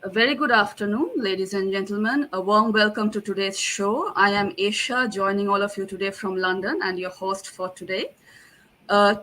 A very good afternoon, ladies and gentlemen. A warm welcome to today's show. I am Aisha, joining all of you today from London and your host for today.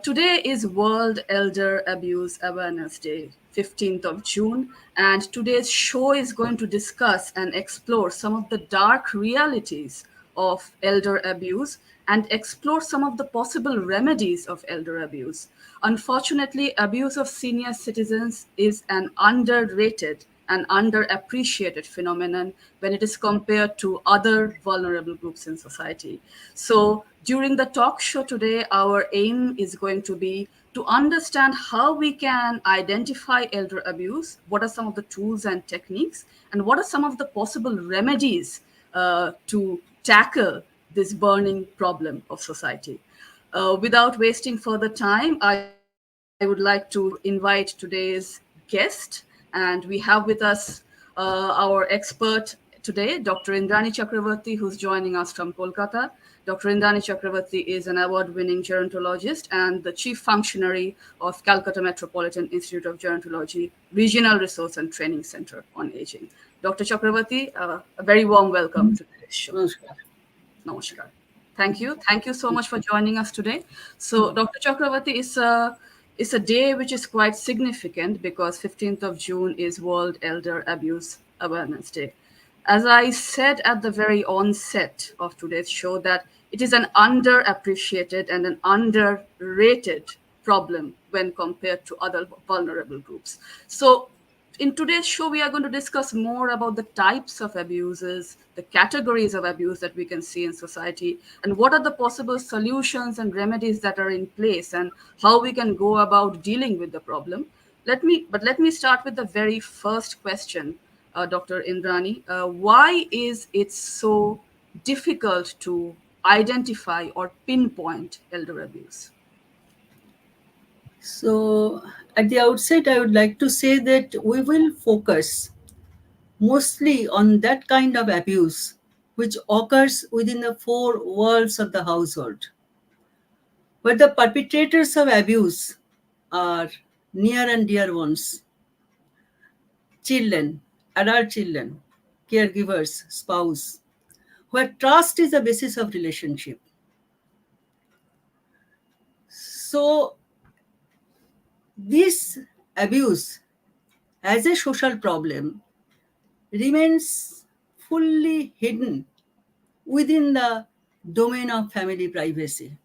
Today is World Elder Abuse Awareness Day, 15th of June, and today's show is going to discuss and explore some of the dark realities of elder abuse and explore some of the possible remedies of elder abuse. Unfortunately, abuse of senior citizens is an underrated and underappreciated phenomenon when it is compared to other vulnerable groups in society. So, during the talk show today, our aim is going to be to understand how we can identify elder abuse, what are some of the tools and techniques, and what are some of the possible remedies to tackle this burning problem of society. Without wasting further time, I would like to invite today's guest, and we have with us our expert today, Dr. Indrani Chakravarti, who's joining us from Kolkata. Dr. Indrani Chakravarti is an award-winning gerontologist and the chief functionary of Calcutta Metropolitan Institute of Gerontology Regional Resource and Training Center on Aging. Dr. Chakravarti, a very warm welcome to today's show. Namaskar. Namaskar. Thank you. Thank you so much for joining us today. So, Dr. Chakravarti, is a day which is quite significant because 15th of June is World Elder Abuse Awareness Day. As I said at the very onset of today's show, that it is an underappreciated and an underrated problem when compared to other vulnerable groups. So, in today's show, we are going to discuss more about the types of abuses, the categories of abuse that we can see in society, and what are the possible solutions and remedies that are in place, and how we can go about dealing with the problem. Let me start with the very first question, Dr. Indrani. Why is it so difficult to identify or pinpoint elder abuse? So, at the outset, I would like to say that we will focus mostly on that kind of abuse which occurs within the four walls of the household, where the perpetrators of abuse are near and dear ones, children, adult children, caregivers, spouse, where trust is the basis of relationship. So, this abuse as a social problem remains fully hidden within the domain of family privacy.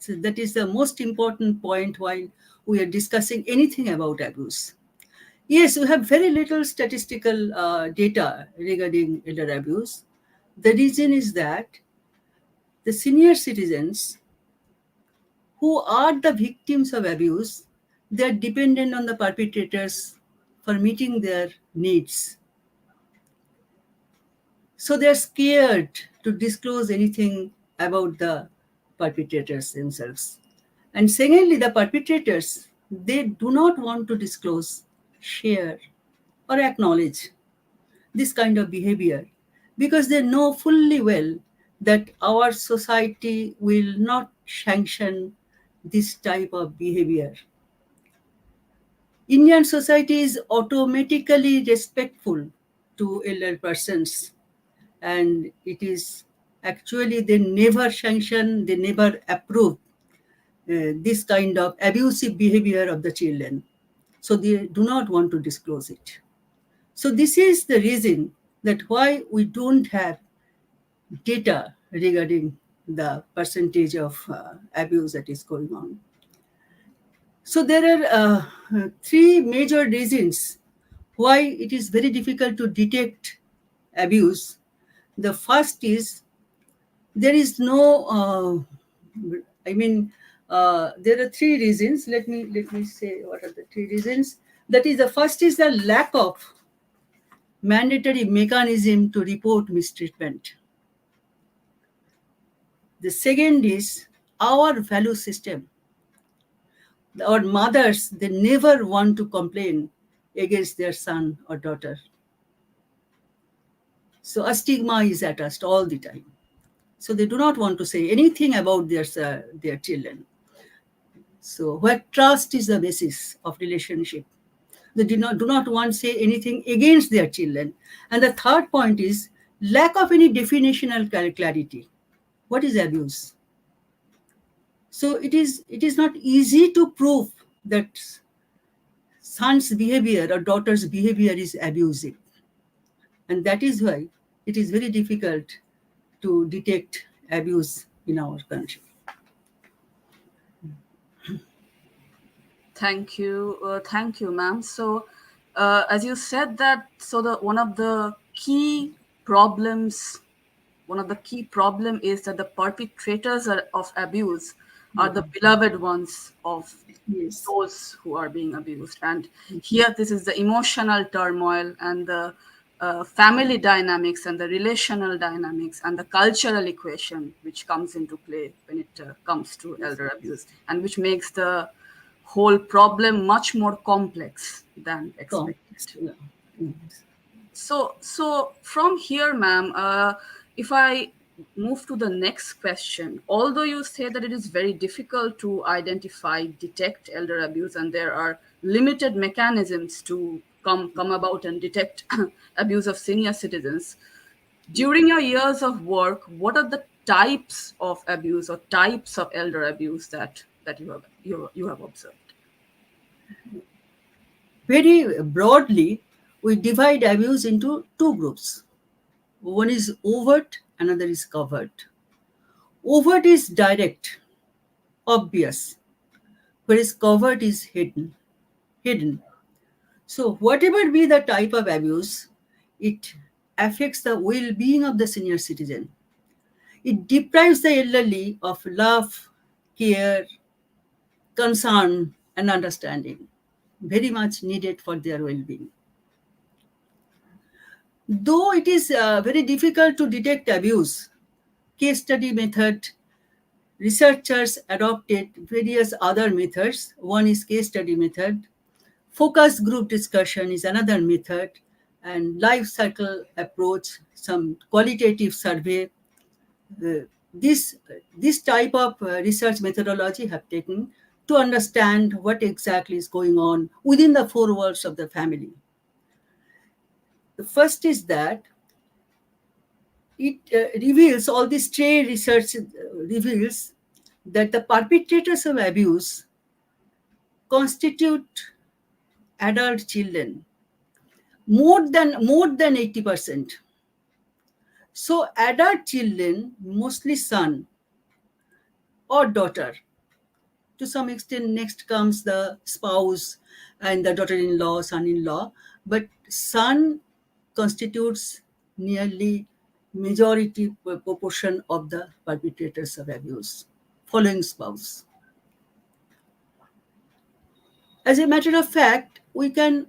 So that is the most important point while we are discussing anything about abuse. Yes, we have very little statistical data regarding elder abuse. The reason is that the senior citizens who are the victims of abuse, they are dependent on the perpetrators for meeting their needs. So they're scared to disclose anything about the perpetrators themselves. And secondly, the perpetrators, they do not want to disclose, share, or acknowledge this kind of behavior because they know fully well that our society will not sanction this type of behavior. Indian society is automatically respectful to elder persons, and it is actually they never sanction, they never approve this kind of abusive behavior of the children. So they do not want to disclose it. So this is the reason that why we don't have data regarding the percentage of abuse that is going on. So there are three major reasons why it is very difficult to detect abuse. The first is there is no, there are three reasons. Let me say what are the three reasons. That is, the first is the lack of mandatory mechanism to report mistreatment. The second is our value system. Our mothers, they never want to complain against their son or daughter. So a stigma is attached all the time. So they do not want to say anything about their children. So where trust is the basis of relationship, They do not want to say anything against their children. And the third point is lack of any definitional clarity. What is abuse? So it is not easy to prove that son's behavior or daughter's behavior is abusive. And that is why it is very difficult to detect abuse in our country. Thank you, ma'am. So, as you said that, so the problems, one of the key problem is that the perpetrators of abuse are Yeah. the beloved ones of Yes. those who are being abused. And here, this is the emotional turmoil and the family dynamics and the relational dynamics and the cultural equation which comes into play when it comes to elder abuse, and which makes the whole problem much more complex than expected. Complex. Yeah. Yes. So from here, ma'am, if I move to the next question, although you say that it is very difficult to identify, detect elder abuse, and there are limited mechanisms to come about and detect abuse of senior citizens, during your years of work, what are the types of abuse or types of elder abuse that you have observed? Very broadly, we divide abuse into two groups. One is overt, another is covert. Overt is direct, obvious, whereas covert is hidden. Hidden. So whatever be the type of abuse, it affects the well-being of the senior citizen. It deprives the elderly of love, care, concern, and understanding, very much needed for their well-being. Though it is very difficult to detect abuse, case study method, researchers adopted various other methods. One is case study method, focus group discussion is another method, and life cycle approach, some qualitative survey. Uh, this type of research methodology have taken to understand what exactly is going on within the four walls of the family. The first is that it reveals, all this stray research reveals that the perpetrators of abuse constitute adult children, more than 80%. So adult children, mostly son or daughter, to some extent next comes the spouse and the daughter-in-law, son-in-law, but son constitutes nearly majority proportion of the perpetrators of abuse, following spouse. As a matter of fact, we can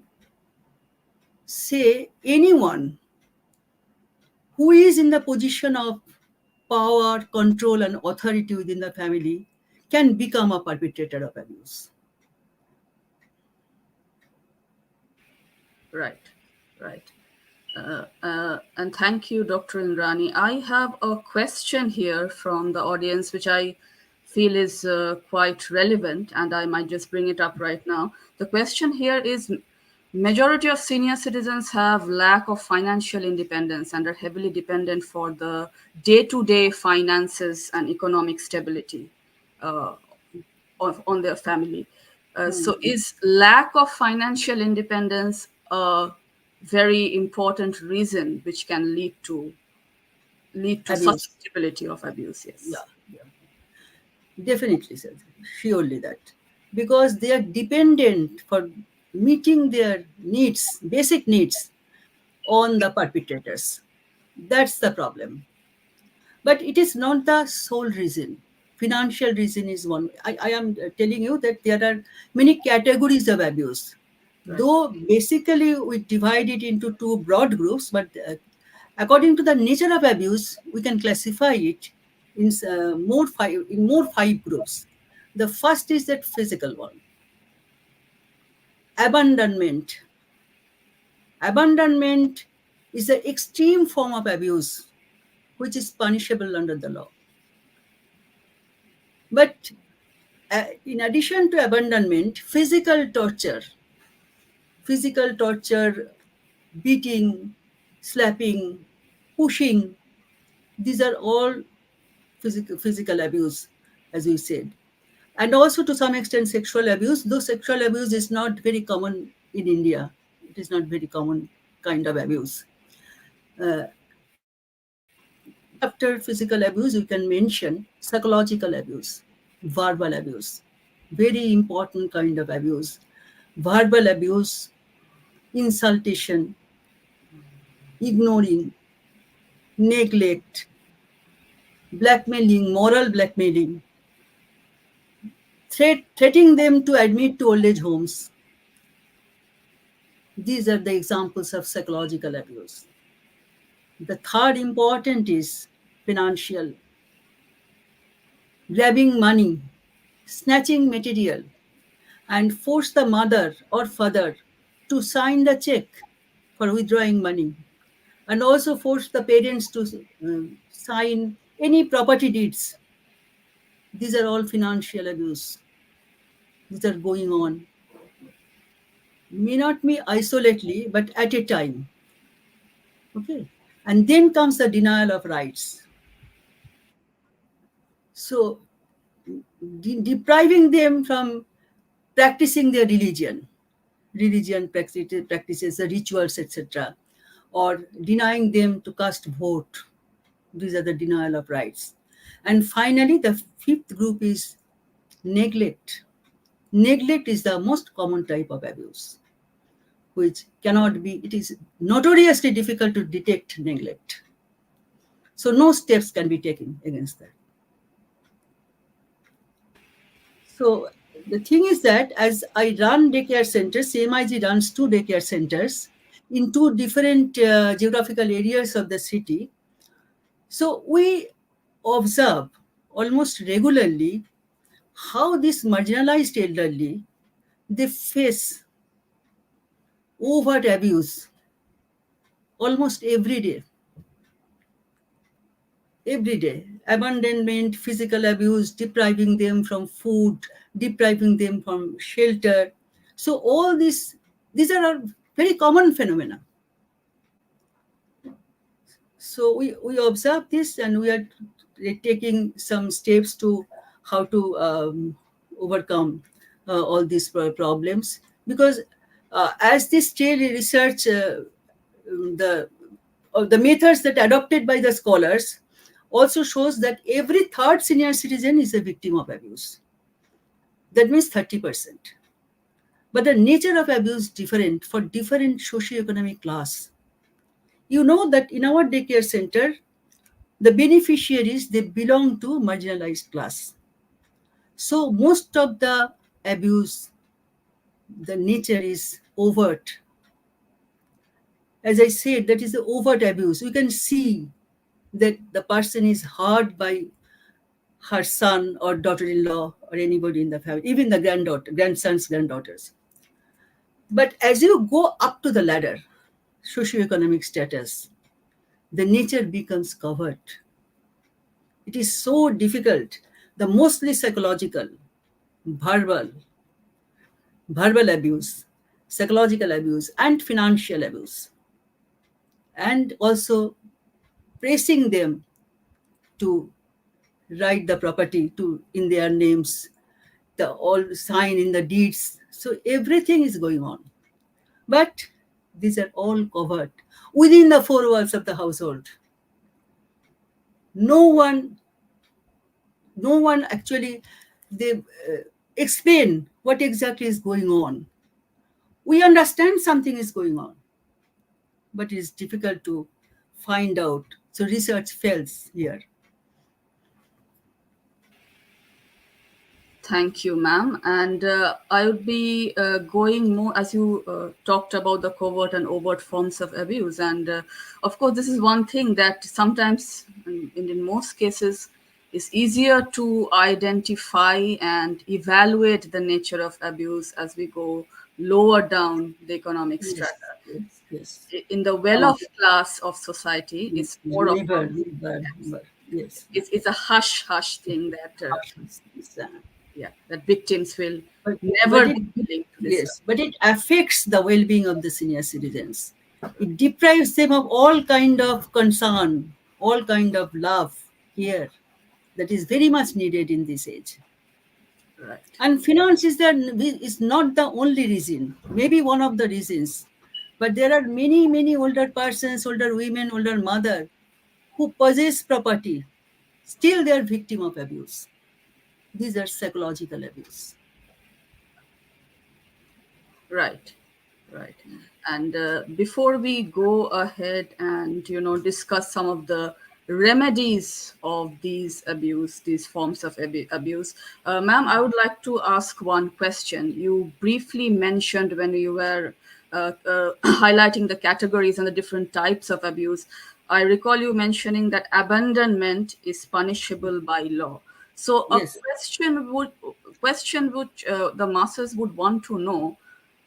say anyone who is in the position of power, control, and authority within the family can become a perpetrator of abuse. Right, right. And thank you, Dr. Indrani. I have a question here from the audience, which I feel is quite relevant, and I might just bring it up right now. The question here is: majority of senior citizens have lack of financial independence and are heavily dependent for the day-to-day finances and economic stability uh, on their family. So, Hmm. is lack of financial independence a very important reason which can lead to Abuse. susceptibility of abuse? Yeah, Yes. yeah. Definitely, sir. Surely that. Because they are dependent for meeting their needs, basic needs, on the perpetrators. That's the problem. But it is not the sole reason. Financial reason is one. I am telling you that there are many categories of abuse. Right. Though basically we divide it into two broad groups, but according to the nature of abuse, we can classify it in more five groups. The first is that physical one, abandonment. Abandonment is an extreme form of abuse which is punishable under the law. But in addition to abandonment, physical torture, physical torture, beating, slapping, pushing. These are all physical abuse, as we said. And also to some extent sexual abuse, though sexual abuse is not very common in India. It is not very common kind of abuse. After physical abuse, we can mention psychological abuse, verbal abuse, very important kind of abuse. Verbal abuse, insultation, ignoring, neglect, blackmailing, moral blackmailing, threatening them to admit to old age homes. These are the examples of psychological abuse. The third important is financial, grabbing money, snatching material, and force the mother or father to sign the check for withdrawing money, and also force the parents to sign any property deeds. These are all financial abuse. These are going on. May not be isolately, but at a time. Okay. And then comes the denial of rights. So depriving them from practicing their religion practices, the rituals, etc., or denying them to cast vote. These are the denial of rights. And finally, the fifth group is neglect. Neglect is the most common type of abuse, which cannot be, it is notoriously difficult to detect neglect. So no steps can be taken against that. So the thing is that as I run daycare centers, CMIG runs two daycare centers in two different geographical areas of the city. So we observe almost regularly how this marginalized elderly, they face overt abuse almost every day, abandonment, physical abuse, depriving them from food, depriving them from shelter. So all these are very common phenomena. So we observe this, and we are taking some steps to how to overcome all these problems, because as this research, the the methods that adopted by the scholars also shows that every third senior citizen is a victim of abuse. That means 30%. But the nature of abuse is different for different socioeconomic class. You know that in our daycare center, the beneficiaries, they belong to marginalized class. So most of the abuse, the nature is overt. As I said, that is the overt abuse. You can see that the person is hurt by her son or daughter-in-law or anybody in the family, even the grandsons, granddaughters. But as you go up to the ladder, socioeconomic status, the nature becomes covered. It is so difficult. The mostly psychological, verbal, verbal abuse, psychological abuse, and financial abuse, and also pressing them to write the property to in their names, the all sign in the deeds. So everything is going on, but these are all covered within the four walls of the household. No one, no one actually they explain what exactly is going on. We understand something is going on, but it is difficult to find out. So research fails here. Thank you, ma'am. And I would be going more as you talked about the covert and overt forms of abuse. And of course, this is one thing that sometimes, in most cases, is easier to identify and evaluate the nature of abuse as we go lower down the economic Yes, strata. yes, yes. In the well-off class of society, it's more of Never, never, never. Yes. it's a hush hush thing that Yes. yeah, that victims will But, never but be it willing to discuss. yes, but it affects the well-being of the senior citizens. It deprives them of all kind of concern, all kind of love, care that is very much needed in this age. Right. And finance is not the only reason, maybe one of the reasons. But there are many, many older persons, older women, older mother who possess property. Still they are victim of abuse. These are psychological abuse. Right, right. And before we go ahead and discuss some of the remedies of these abuse, these forms of abuse, ma'am, I would like to ask one question. You briefly mentioned when you were highlighting the categories and the different types of abuse. I recall you mentioning that abandonment is punishable by law. So a Yes, question which the masses would want to know,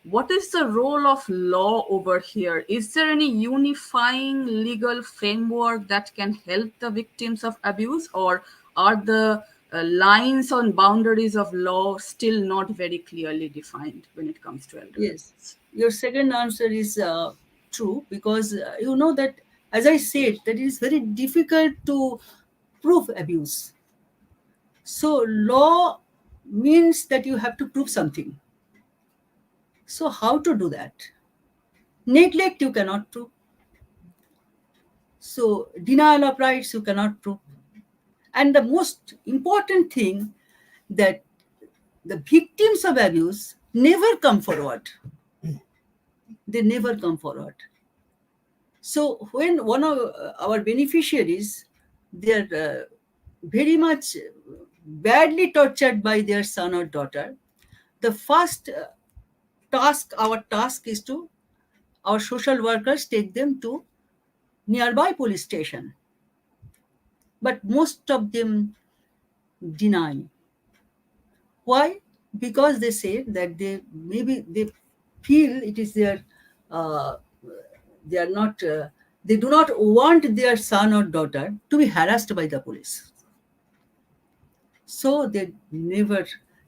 what is the role of law over here? Is there any unifying legal framework that can help the victims of abuse, or are the lines on boundaries of law still not very clearly defined when it comes to elder yes. abuse? Your second answer is true because you know that, as I said, that it is very difficult to prove abuse. So law means that you have to prove something. So how to do that? Neglect you cannot prove. So denial of rights you cannot prove. And the most important thing, that the victims of abuse never come forward. They never come forward. So when one of our beneficiaries, they are very much badly tortured by their son or daughter, the first our task is to, our social workers take them to nearby police station. But most of them deny. Why? Because they say that they feel it is their, uh, they are not, they do not want their son or daughter to be harassed by the police. So they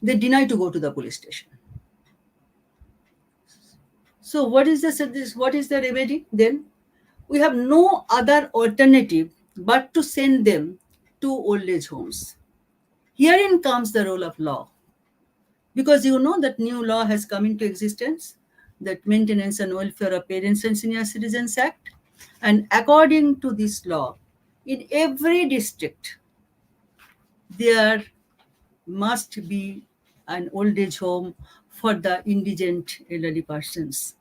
deny to go to the police station. So what is the remedy then? We have no other alternative but to send them to old age homes. Herein comes the role of law. Because you know that new law has come into existence, that Maintenance and Welfare of Parents and Senior Citizens Act. And according to this law, in every district, there must be an old age home for the indigent elderly persons.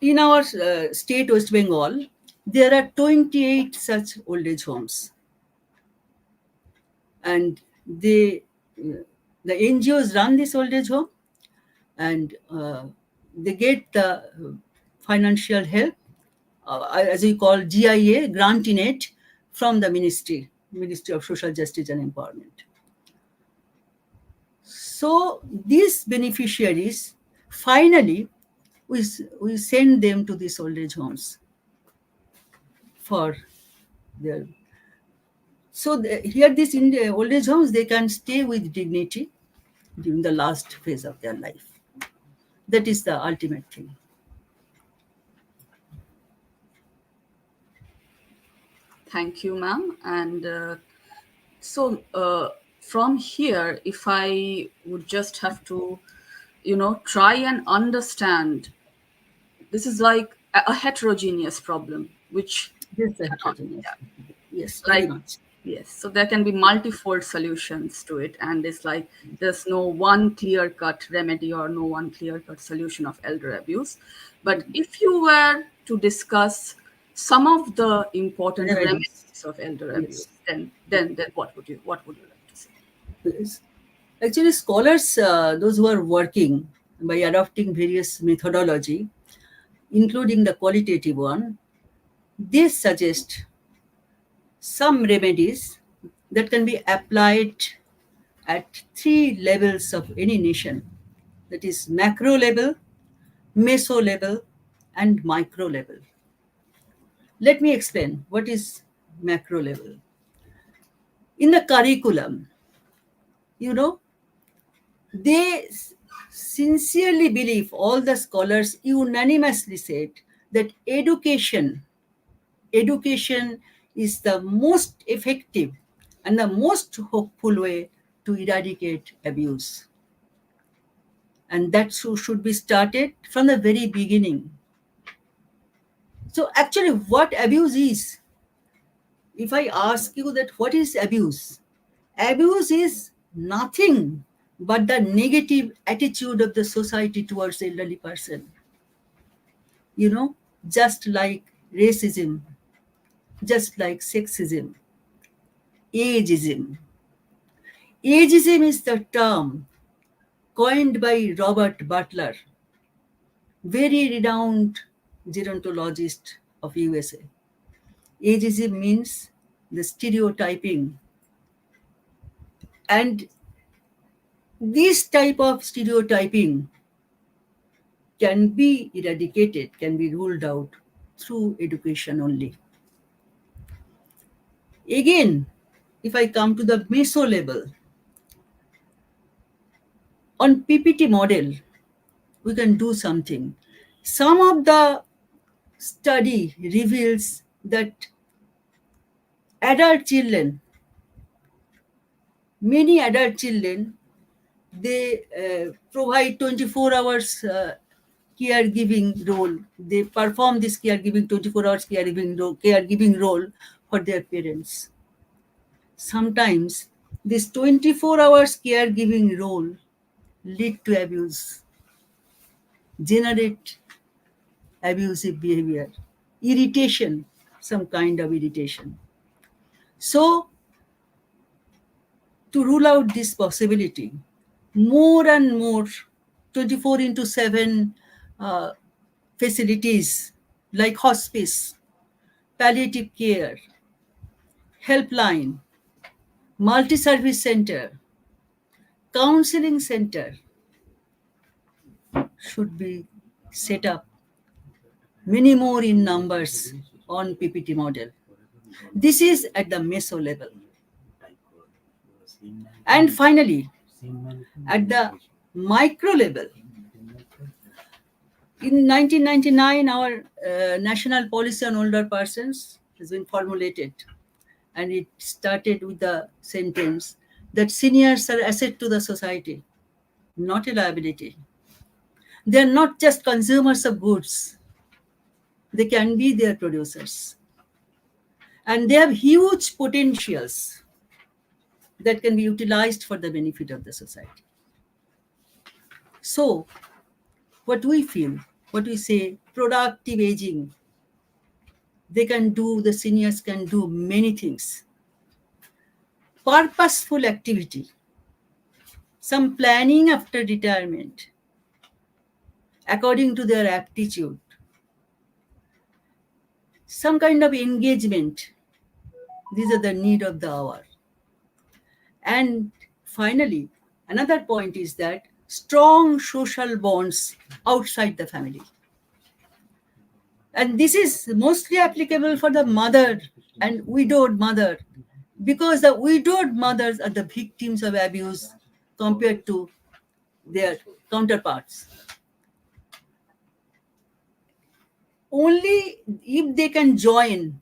In our state, West Bengal, there are 28 such old age homes. And the NGOs run this old age home, and they get the financial help, as we call GIA, grant in aid, from the Ministry of Social Justice and Empowerment. So these beneficiaries, finally, we send them to these old age homes for their. So here, this in the old age homes, they can stay with dignity during the last phase of their life. That is the ultimate thing. Thank you, ma'am. And from here, if I would just have to, try and understand, this is like a heterogeneous problem, which This is the cannot, heterogeneous. yeah, Yes, very like, much. yes, so there can be multifold solutions to it, and it's like there's no one clear cut remedy or no one clear cut solution of elder abuse. But if you were to discuss some of the important Remedies. remedies of elder abuse, Yes. then what would you like to say? Yes. Actually, scholars, those who are working by adopting various methodology, including the qualitative one, they suggest some remedies that can be applied at three levels of any nation. That is macro level, meso level, and micro level. Let me explain what is macro level. In the curriculum, you know, they sincerely believe, all the scholars unanimously said, that education is the most effective and the most hopeful way to eradicate abuse. And that should be started from the very beginning. So actually, what abuse is, if I ask you that what is abuse, abuse is nothing but the negative attitude of the society towards elderly person. You know, just like racism, just like sexism, ageism. Ageism is the term coined by Robert Butler, very renowned gerontologist of USA. Ageism means the stereotyping, and this type of stereotyping can be eradicated, can be ruled out through education only. Again, if I come to the meso level, on PPT model, we can do something. Some of the study reveals that adult children, many adult children, they provide 24 hours caregiving role. They perform this caregiving 24 hours caregiving role for their parents. Sometimes this 24 hours caregiving role lead to abuse, generate abusive behavior, irritation, some kind of irritation. So to rule out this possibility, more and more 24 into 7 uh, facilities like hospice, palliative care, helpline, multi-service center, counseling center should be set up, many more in numbers on PPT model. This is at the meso level. And finally, at the micro level, in 1999, our national policy on older persons has been formulated, and it started with the sentence that seniors are asset to the society, not a liability. They are not just consumers of goods, they can be their producers. And they have huge potentials that can be utilized for the benefit of the society. So, what we feel, what we say, productive aging, the seniors can do many things. Purposeful activity, some planning after retirement, according to their aptitude, some kind of engagement. These are the need of the hour. And finally, another point is that strong social bonds outside the family. And this is mostly applicable for the mother and widowed mother, because the widowed mothers are the victims of abuse compared to their counterparts. Only if they can join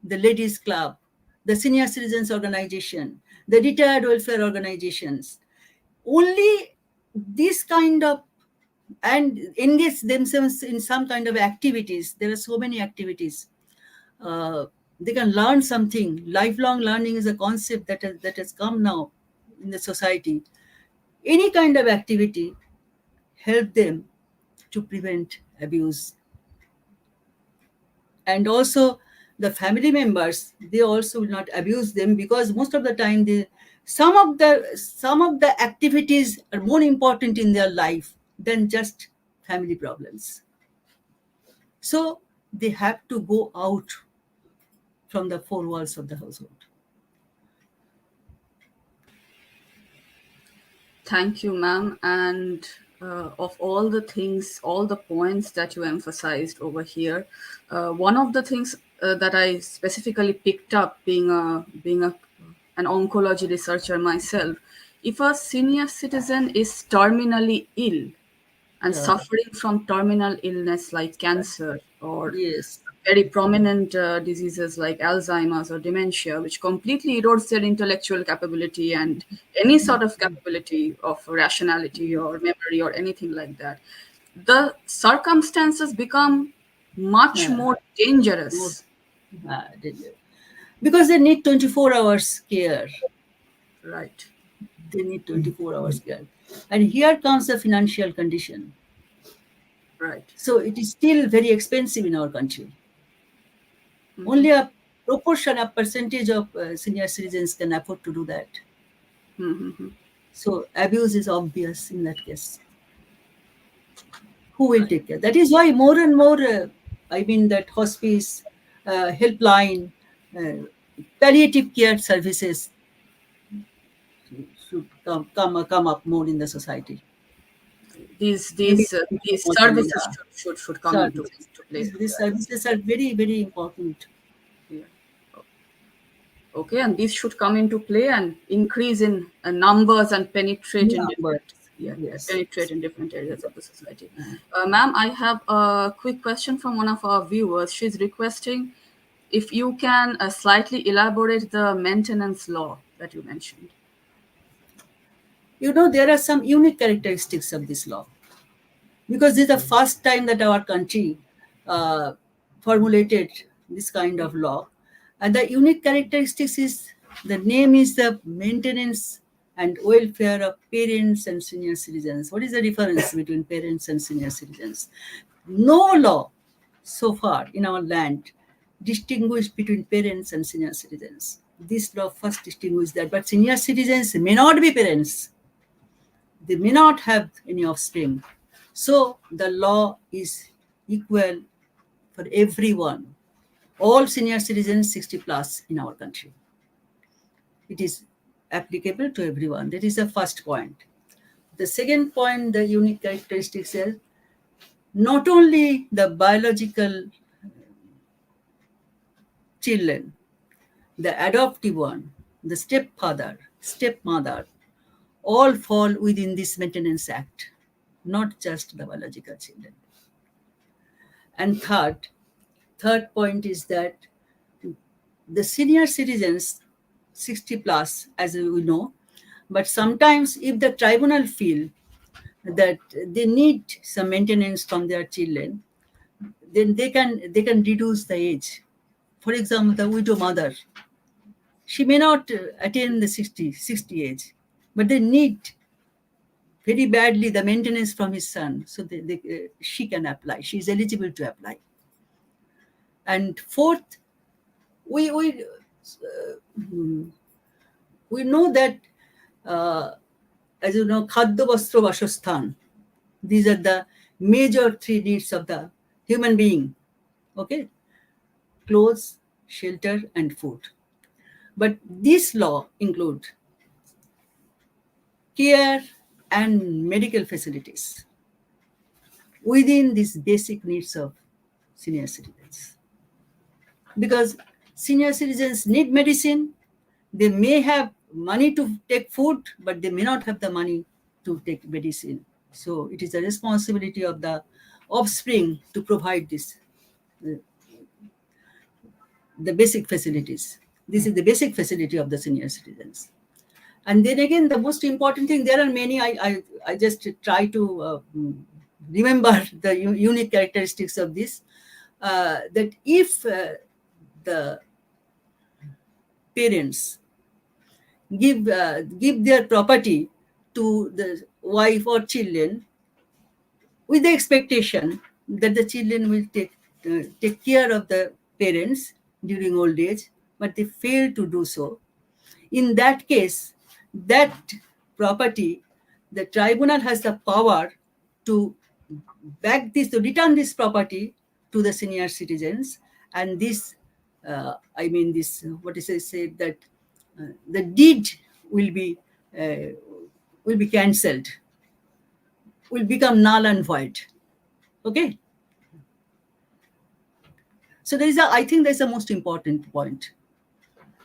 the ladies club, the senior citizens organization, the retired welfare organizations, only this kind of, and engage themselves in some kind of activities. There are so many activities. They can learn something. Lifelong learning is a concept that has come now in the society. Any kind of activity help them to prevent abuse. And also the family members, they also will not abuse them, because most of the time some of the activities are more important in their life than just family problems. So they have to go out from the four walls of the household. Thank you, ma'am. And of all the things, all the points that you emphasized over here, one of the things that I specifically picked up, being a an oncology researcher myself, if a senior citizen is terminally ill and Yeah. suffering from terminal illness like cancer or Yes. very prominent diseases like Alzheimer's or dementia, which completely erodes their intellectual capability and any sort of capability of rationality or memory or anything like that, the circumstances become much Yeah. more More, dangerous. because they need 24 hours care. Right, They need 24 hours care. And here comes the financial condition. right. So it is still very expensive in our country. Only a proportion, a percentage of senior citizens can afford to do that. So abuse is obvious in that case. Who will Right. take care? That is why more and more, I mean, that hospice, helpline, uh, palliative care services should come up more in the society. These Maybe these uh, these more than, services yeah, should come into services. play. These services are very, very important. Yeah. Okay, and these should come into play and increase in numbers and penetrate in Number. different, yeah, Yes. penetrate in different areas of the society. Ma'am, I have a quick question from one of our viewers. She's requesting if you can slightly elaborate the maintenance law that you mentioned. You know, there are some unique characteristics of this law, because this is the first time that our country uh, formulated this kind of law. And the unique characteristics is the name is the maintenance and welfare of parents and senior citizens. What is the difference between parents and senior citizens? No law so far in our land distinguished between parents and senior citizens. This law first distinguishes that, but senior citizens may not be parents, they may not have any offspring. So the law is equal for everyone, all senior citizens 60 plus in our country. It is applicable to everyone. That is the first point. The second point, the unique characteristics is not only the biological children, the adoptive one, the stepfather, stepmother, all fall within this Maintenance Act, not just the biological children. And third point is that the senior citizens 60 plus, as we know, but sometimes if the tribunal feel that they need some maintenance from their children, then they can reduce the age. For example, the widow mother, she may not attain the 60 age, but they need very badly the maintenance from his son, so she can apply, she is eligible to apply. And fourth, we know that, uh, as you know, khadya vastro vasasthan, these are the major three needs of the human being. Okay, clothes, shelter, and food. But this law include care and medical facilities within these basic needs of senior citizens. Because senior citizens need medicine, they may have money to take food, but they may not have the money to take medicine. So it is the responsibility of the offspring to provide this, uh, the basic facilities. This is the basic facility of the senior citizens. And then again, the most important thing, there are many, I just try to remember the unique characteristics of this, that if the parents give their property to the wife or children with the expectation that the children will take care of the parents during old age, but they fail to do so. In that case, that property, the tribunal has the power to to return this property to the senior citizens, and this, I mean, this, what is it say, that the deed will be uh, cancelled, will become null and void. Okay, so there is I think there's a most important point.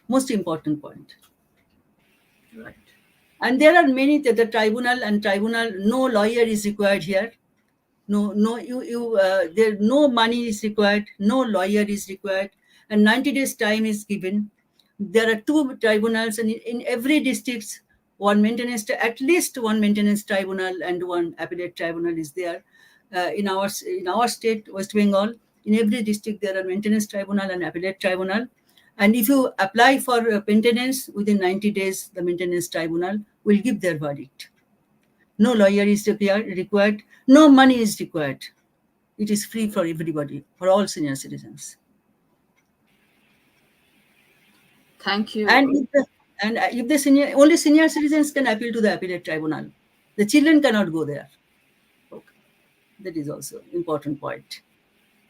Most important point. Right. And there are many, the tribunal and tribunal, no lawyer is required here. No, there, no money is required, no lawyer is required, and 90 days time is given. There are two tribunals, and in every district, at least one maintenance tribunal and one appellate tribunal is there. In our state, West Bengal, in every district there are maintenance tribunal and appellate tribunal. And if you apply for maintenance within 90 days, the maintenance tribunal will give their verdict. No lawyer is required, no money is required. It is free for everybody, for all senior citizens. Thank And you. if the only senior citizens can appeal to the appellate tribunal. The children cannot go there. Okay. That is also important point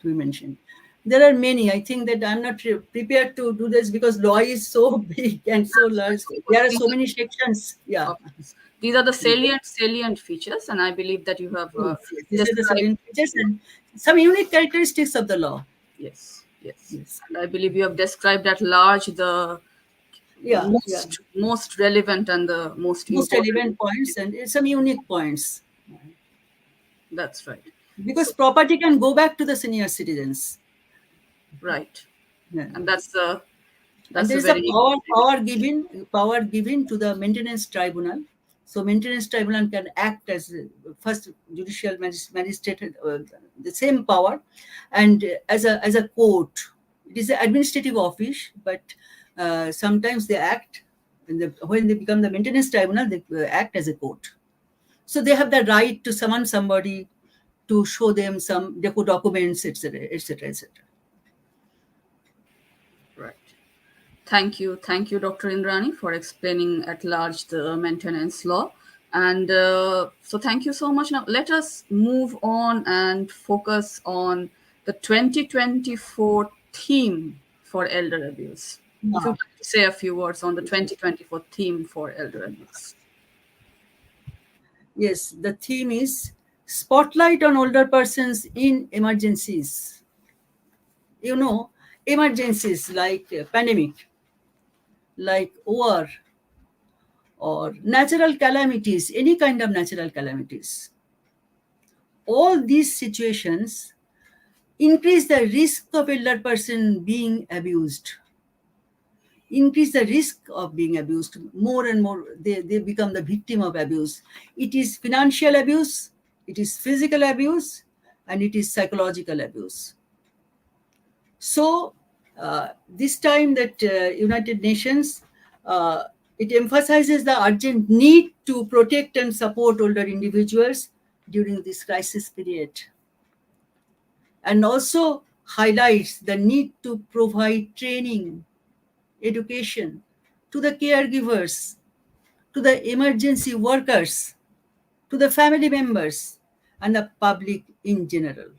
to be mentioned. There are many. I think that I'm not prepared to do this because law is so big and so large. There are These so many sections. Yeah. of course. These are the salient features, and I believe that you have Yes, yes. These are the described. salient features and some unique characteristics of the law. Yes, yes, Yes. and I believe you have described at large the Yeah, yeah. most relevant and the most Most important. relevant points and some unique points, That's right. because So property can go back to the senior citizens. right, Yeah. and And that's there a is a very power given to the maintenance tribunal. So maintenance tribunal can act as first judicial magistrate, the same power, and as a court. It is an administrative office, but sometimes they act, when they become the maintenance tribunal, they act as a court. So they have the right to summon somebody to show them some documents, etc., etc., etc. right. Thank you, Dr. Indrani, for explaining at large the maintenance law. And so, thank you so much. Now, let us move on and focus on the 2024 theme for elder abuse. If you'd Now, like to say a few words on the 2024 theme for elder abuse. yes, the theme is spotlight on older persons in emergencies. You know, emergencies like pandemic, like war, or natural calamities, any kind of natural calamities. All these situations increase the risk of elder person being abused, increase the risk of being abused. More and more they become the victim of abuse. It is financial abuse, it is physical abuse, and it is psychological abuse. So this time that United Nations, it emphasizes the urgent need to protect and support older individuals during this crisis period, and also highlights the need to provide training, education to the caregivers, to the emergency workers, to the family members, and the public in general.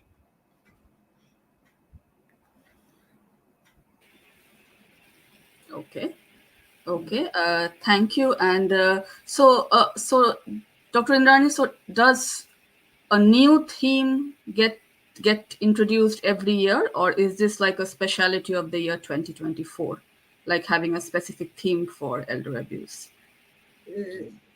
Okay. Okay. Thank you. And so, Dr. Indrani, so does a new theme get introduced every year, or is this like a speciality of the year 2024, like having a specific theme for elder abuse?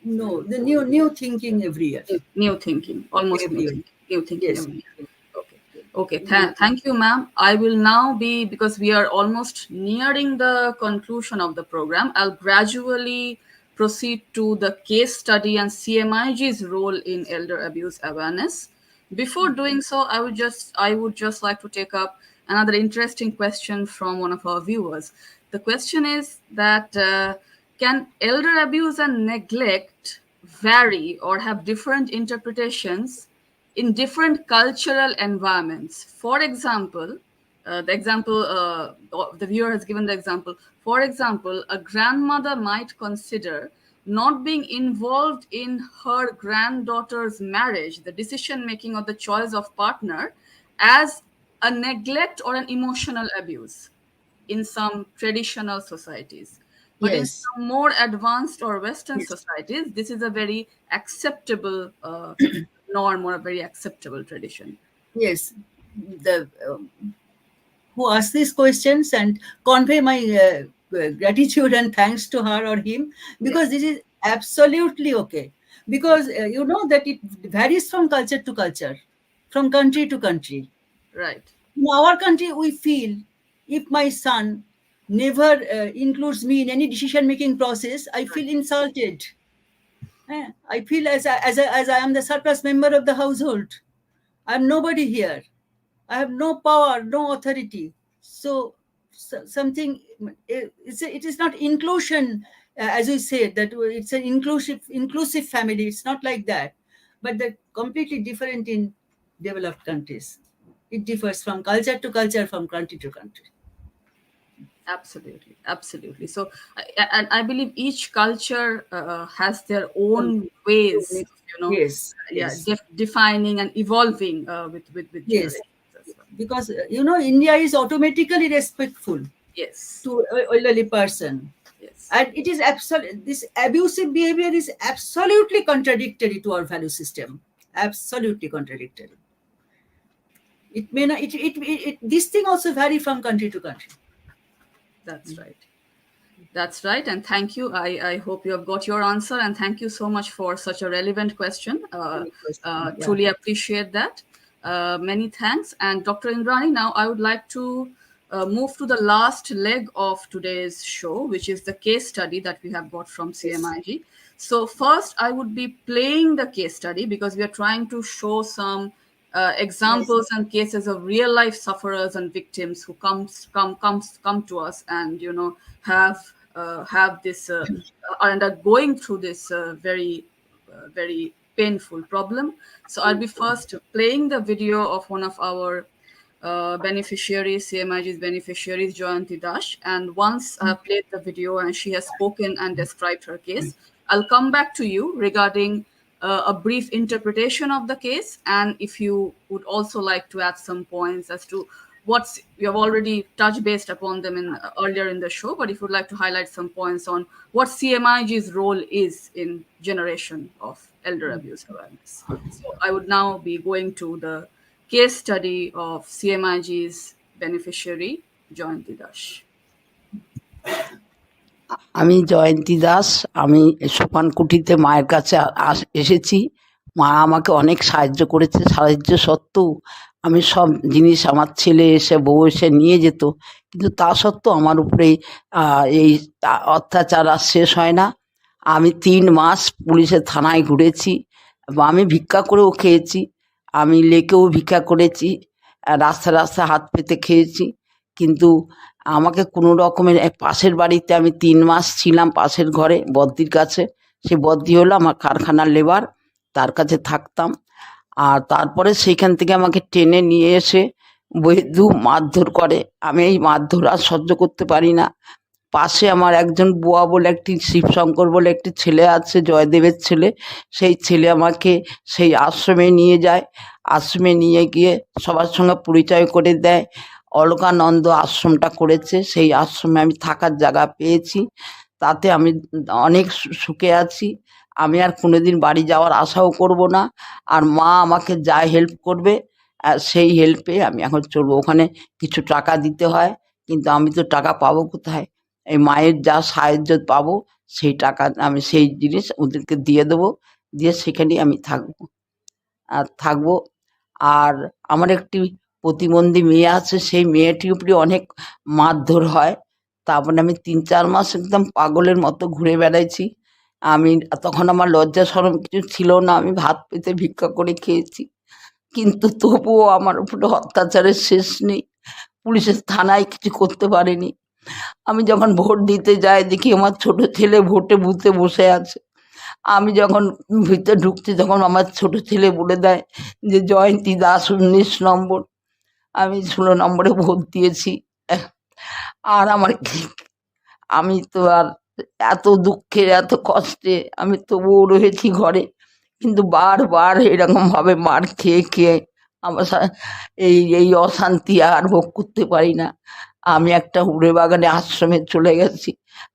No, the new thinking every year. New thinking, almost Every year. new thinking Yes. every year. Okay. Okay. Thank you, ma'am. I will now be, because we are almost nearing the conclusion of the program, I'll gradually proceed to the case study and CMIG's role in elder abuse awareness. Before doing so, I would just like to take up another interesting question from one of our viewers. The question is that can elder abuse and neglect vary or have different interpretations in different cultural environments? For example, the viewer has given the example. For example, a grandmother might consider not being involved in her granddaughter's marriage, the decision making or the choice of partner, as a neglect or an emotional abuse in some traditional societies. But in Yes. some more advanced or Western Yes. societies, this is a very acceptable norm or a very acceptable tradition. Yes. The who ask these questions and convey my gratitude and thanks to her or him, because Yes. this is absolutely okay. Because you know that it varies from culture to culture, from country to country. Right. In our country, we feel if my son never includes me in any decision making process, I Right. feel insulted. I feel as I am the surplus member of the household. I'm nobody here. I have no power, no authority. So, something it is not inclusion, as we said that it's an inclusive family. It's not like that, but they're completely different in developed countries. It differs from culture to culture, from country to country. Absolutely, absolutely. So, and I believe each culture has their own ways, of, Yes, yeah, yes, defining and evolving with yes. generations as well. Because India is automatically respectful Yes, to elderly person. yes, And it is absolute. This abusive behavior is absolutely contradictory to our value system. Absolutely contradictory. It may not. This thing also vary from country to country. that's right. That's right, and thank you. I hope you have got your answer, and thank you so much for such a relevant question. Any question? Yeah. Truly appreciate that. Many thanks. And Dr. Indrani, now I would like to move to the last leg of today's show, which is the case study that we have got from Yes. CMIG. So, first, I would be playing the case study because we are trying to show some Yes. examples and cases of real life sufferers and victims who come to us and have this are undergoing through this very painful problem. So I'll be first playing the video of one of our beneficiaries, CMIG's beneficiaries, Jayanti Dash. And once I have played the video and she has spoken and described her case, I'll come back to you regarding a brief interpretation of the case. And if you would also like to add some points as to what's you have already touched based upon them in earlier in the show, but if you'd like to highlight some points on what CMIG's role is in generation of elder abuse awareness. So I would now be going to the case study of CMIG's beneficiary, Jayanti Dash. আমি জয়ন্তী দাস। আমি সোপানকুঠিতে মায়ের কাছে এসেছি। মা আমাকে অনেক সাহায্য করেছে। সাহায্য সত্ত্বেও আমি সব জিনিস আমার ছেলে এসে বউ এসে নিয়ে যেত, কিন্তু তা সত্ত্বেও আমার উপরে এই অত্যাচার আর শেষ হয় না। আমি 3 মাস পুলিশের থানায় ঘুরেছি, আমি ভিক্ষা করেও খেয়েছি, আমি লেকেও ভিক্ষা করেছি, রাস্তা রাস্তা হাত পেতে খেয়েছি। কিন্তু আমাকে কোনো রকমের পাশের বাড়িতে আমি 3 মাস ছিলাম, পাশের ঘরে বদ্দির কাছে। সে বদ্দি হলো আমার কারখানার লেবার, তার কাছে থাকতাম। আর তারপরে সেইখান থেকে আমাকে টেনে নিয়ে এসে বৈধু মারধর করে। আমি এই মারধর আর সহ্য করতে পারি না। পাশে আমার একজন বুয়া বলে একটি শিবশঙ্কর বলে একটি ছেলে আছে, জয়দেবের ছেলে। সেই ছেলে আমাকে সেই আশ্রমে নিয়ে যায়। আশ্রমে নিয়ে গিয়ে সবার সঙ্গে পরিচয় করে দেয়। অলকানন্দ আশ্রমটা করেছে, সেই আশ্রমে আমি থাকার জায়গা পেয়েছি। তাতে আমি অনেক সুখে আছি। আমি আর কোনোদিন বাড়ি যাওয়ার আশাও করব না। আর মা আমাকে যা হেল্প করবে সেই হেল্পে আমি এখন চলবো। ওখানে কিছু টাকা দিতে হয়, কিন্তু আমি তো টাকা পাবো কোথায়? এই মায়ের যা সাহায্য পাবো সেই টাকা আমি সেই জিনিস ওদেরকে দিয়ে দেবো, দিয়ে সেখানেই আমি থাকবো। আর আমার একটি প্রতিবন্ধী মেয়ে আছে, সেই মেয়েটির উপরে অনেক মারধর হয়। তারপরে আমি 3-4 মাস একদম পাগলের মতো ঘুরে বেড়াইছি। আমি তখন আমার লজ্জা শরম কিছু ছিল না, আমি ভাত পেতে ভিক্ষা করে খেয়েছি। কিন্তু তবুও আমার উপরে অত্যাচারের শেষ নেই। পুলিশের থানায় কিছু করতে পারেনি। আমি যখন ভোট দিতে যাই দেখি আমার ছোট ছেলে ভোটে বুথে বসে আছে। আমি যখন ভিতরে ঢুকছি তখন আমার ছোট ছেলে বলে দেয় যে জয়ন্তী দাস 19 নম্বর। আমি 16 নম্বরে ভোট দিয়েছি। আর আমি তো আর এত দুঃখে এত কষ্টে আমি তবুও রয়েছি ঘরে, কিন্তু বারবার এরকম ভাবে মার খেয়ে খেয়ে আমার এই এই অশান্তি আর ভোগ করতে পারি না। আমি একটা উড়ে বাগানে আশ্রমে চলে গেছি।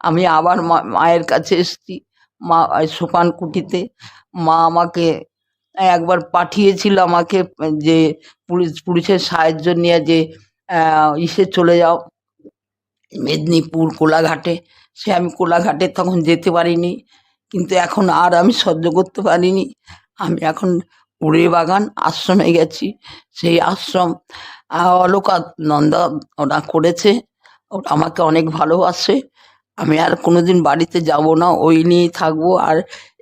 আমি আবার মায়ের কাছে এসেছি, মা সোপানকুঠিতে। মা আমাকে একবার পাঠিয়েছিল আমাকে যে পুলিশের সাহায্য নিয়ে যে ইসে চলে যাও, মেদিনীপুর কোলাঘাটে, সে আমি কোলাঘাটে তখন যেতে পারিনি, কিন্তু এখন আর আমি সহ্য করতে পারিনি। আমি এখন উড়ে বাগান আশ্রমে গেছি। সেই আশ্রম অলকা নন্দা ওরা করেছে, ওরা আমাকে অনেক ভালোবাসে। আমি আর কোনোদিন বাড়িতে যাব না, ওই নিয়েই থাকবো। আর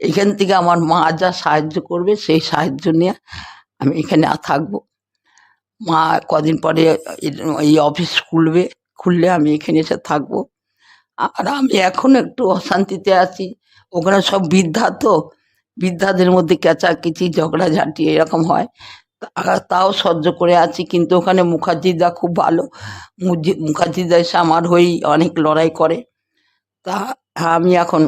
এখান থেকে আমার মা যা সাহায্য করবে সেই সাহায্য নিয়ে আমি এখানে থাকবো। মা কদিন পরে এই অফিস খুললে আমি এখানে এসে থাকবো। আর আমি এখন একটু অশান্তিতে আছি। ওখানে সব বৃদ্ধা, তো বৃদ্ধাদের মধ্যে কেঁচাকেচি ঝগড়াঝাঁটি এরকম হয়, তাও সহ্য করে আছি। কিন্তু ওখানে মুখার্জিদা খুব ভালো, মুখার্জিদা এসে আমার হয়েই অনেক লড়াই করে। তা আমি এখন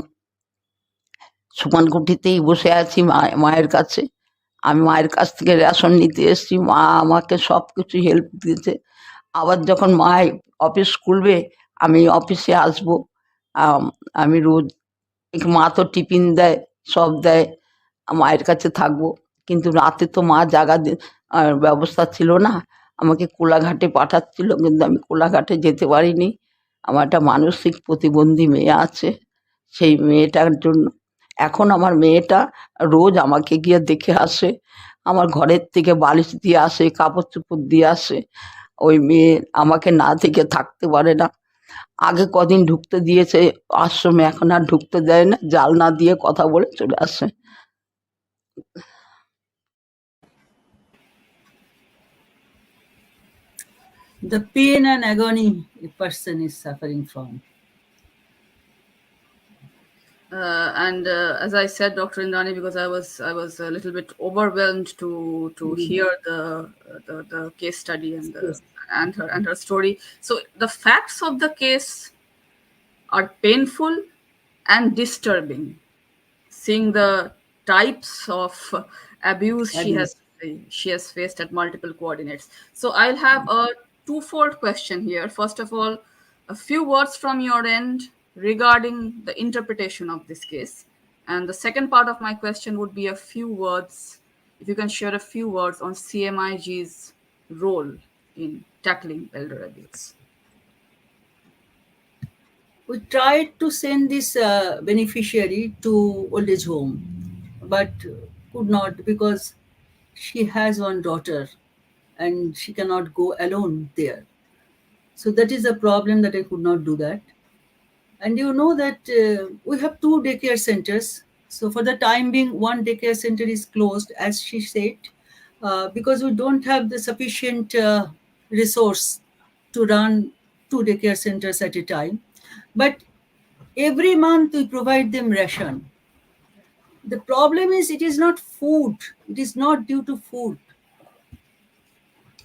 সুপানকুঠিতেই বসে আছি মায়ের কাছে। আমি মায়ের কাছ থেকে রেশন নিতে এসেছি, মা আমাকে সব কিছু হেল্প দিয়েছে। আবার যখন মায়ের অফিস খুলবে আমি অফিসে আসবো। আমি রোজ, মা তো টিফিন দেয়, সব দেয়, মায়ের কাছে থাকবো। কিন্তু রাতে তো মা ব্যবস্থা ছিল না, আমাকে কোলাঘাটে পাঠাচ্ছিল, কিন্তু আমি কোলাঘাটে যেতে পারিনি। আমার একটা মানসিক প্রতিবন্ধী মেয়ে আছে, সেই মেয়েটার জন্য এখন আমার মেয়েটা রোজ আমাকে গিয়ে দেখে আসে, আমার ঘরের থেকে বালিশ দিয়ে আসে, কাপড় চোপড় দিয়ে আসে। ওই মেয়ে আমাকে না থেকে থাকতে পারে না। আগে কদিন ঢুকতে দিয়েছে আশ্রমে, এখন আর ঢুকতে দেয় না, জানলা দিয়ে কথা বলে চলে আসে। The pain and agony a person is suffering from. And as I said, Dr. Indrani, because I was a little bit overwhelmed to hear the case study and Yes. her story. So the facts of the case are painful and disturbing. Seeing the types of abuse Abuse. she has faced at multiple coordinates. So I'll have a twofold question here. First of all, a few words from your end regarding the interpretation of this case, and the second part of my question would be a few words, if you can share a few words on CMIG's role in tackling elder abuse. We tried to send this beneficiary to old age home, but could not because she has one daughter and she cannot go alone there. So that is a problem that I could not do that. And you know that we have two daycare centers. So for the time being, one daycare center is closed, as she said, because we don't have the sufficient resource to run two daycare centers at a time. But every month we provide them ration. The problem is it is not food. It is not due to food.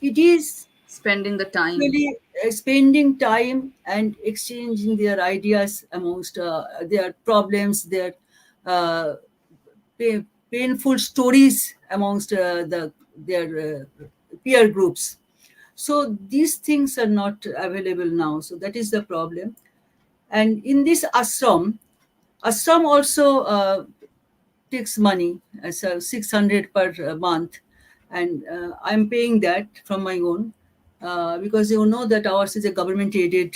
It is Spending the time. really spending time and exchanging their ideas amongst their problems, their uh, painful stories amongst their peer groups. So these things are not available now. So that is the problem. And in this ashram also takes money, so 600 per month, and I'm paying that from my own because you know that ours is a government aided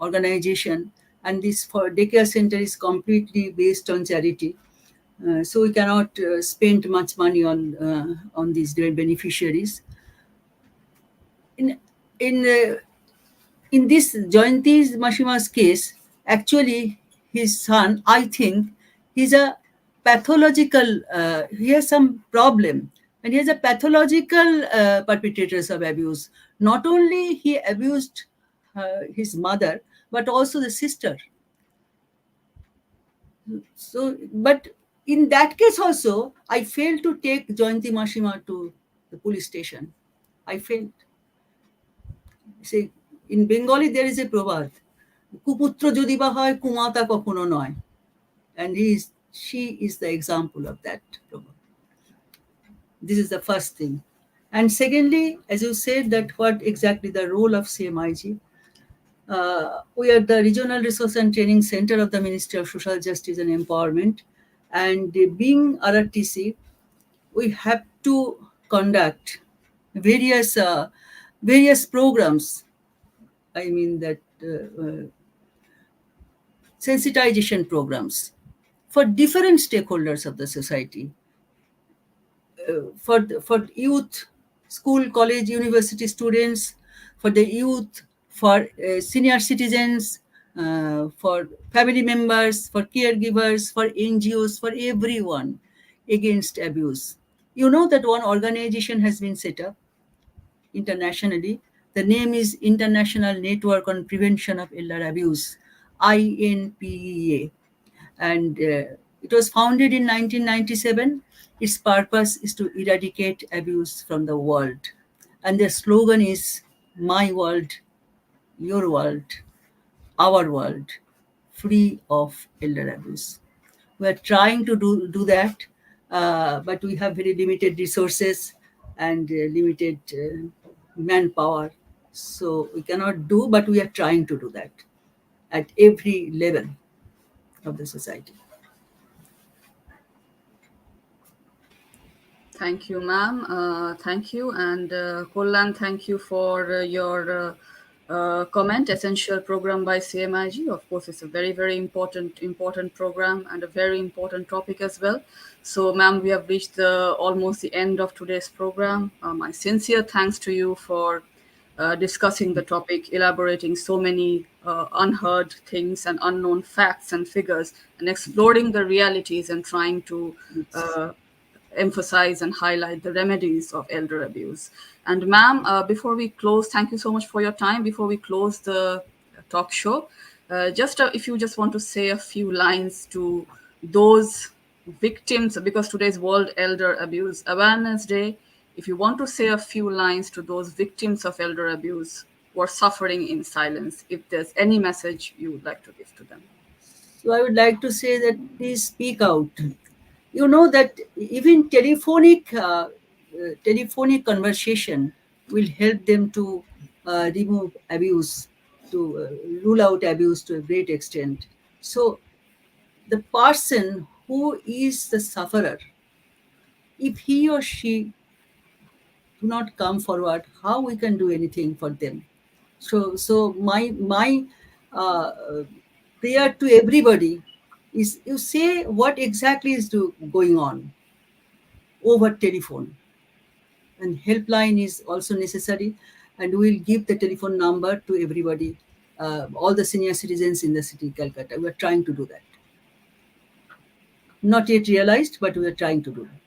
organization, and this for daycare center is completely based on charity. So we cannot spend much money on these beneficiaries. In in uh, in this Jayanti Mashima's case, actually his son, I think, he's a pathological. He has some problem, and he has a pathological perpetrators of abuse. Not only he abused his mother, but also the sister. So, but in that case also, I failed to take Jayanti Mashima to the police station. I failed. See, in Bengali there is a proverb, কুপুত্র যদি বা হয় কুমাতা কখনো নয়, and she is the example of that proverb. This is the first thing. And secondly, as you said, that what exactly the role of CMIG, we are the Regional Resource and Training Center of the Ministry of Social Justice and Empowerment, and being RRTC, we have to conduct various programs. I mean that sensitization programs for different stakeholders of the society, for youth, school, college, university students, for the youth, for senior citizens, for family members, for caregivers, for NGOs, for everyone against abuse. You know that one organization has been set up internationally. The name is International Network on Prevention of Elder Abuse, INPEA, and it was founded in 1997. Its purpose is to eradicate abuse from the world, and their slogan is "My world, your world, our world, free of elder abuse." We are trying to do that, but we have very limited resources and limited manpower, so we cannot do. But we are trying to do that at every level of the society. Thank you, ma'am. Thank you. And Kollan, thank you for your comment. Essential program by CMIG. Of course, it's a very, very important program and a very important topic as well. So, ma'am, we have reached almost the end of today's program. My sincere thanks to you for discussing the topic, elaborating so many unheard things and unknown facts and figures, and exploring the realities and trying to emphasize and highlight the remedies of elder abuse. And ma'am, before we close, thank you so much for your time. Before we close the talk show, just if you just want to say a few lines to those victims, because today is World Elder Abuse Awareness Day. If you want to say a few lines to those victims of elder abuse who are suffering in silence, if there's any message you would like to give to them. So I would like to say that please speak out. You know that even telephonic conversation will help them to remove abuse, to rule out abuse to a great extent. So the person who is the sufferer, if he or she do not come forward, how we can do anything for them? So my prayer to everybody is, you say what exactly is going on over telephone, and helpline is also necessary, and we'll give the telephone number to everybody, all the senior citizens in the city Calcutta. We are trying to do that. Not yet realized, but we are trying to do that.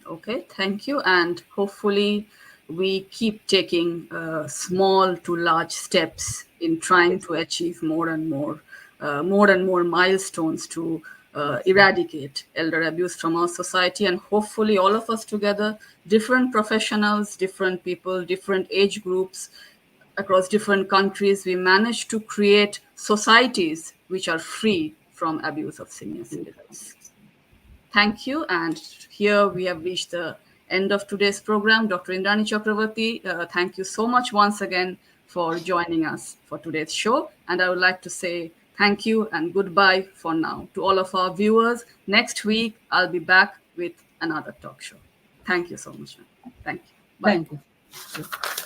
Okay, thank you. And hopefully, we keep taking small to large steps in trying to achieve more and more milestones to eradicate elder abuse from our society. And hopefully, all of us together, different professionals, different people, different age groups, across different countries, we manage to create societies which are free from abuse of senior citizens. Thank you. And here we have reached the end of today's program. Dr. Indrani Chakravarti, thank you so much once again for joining us for today's show. And I would like to say thank you and goodbye for now to all of our viewers. Next week, I'll be back with another talk show. Thank you so much. Thank you. Bye. Thank you.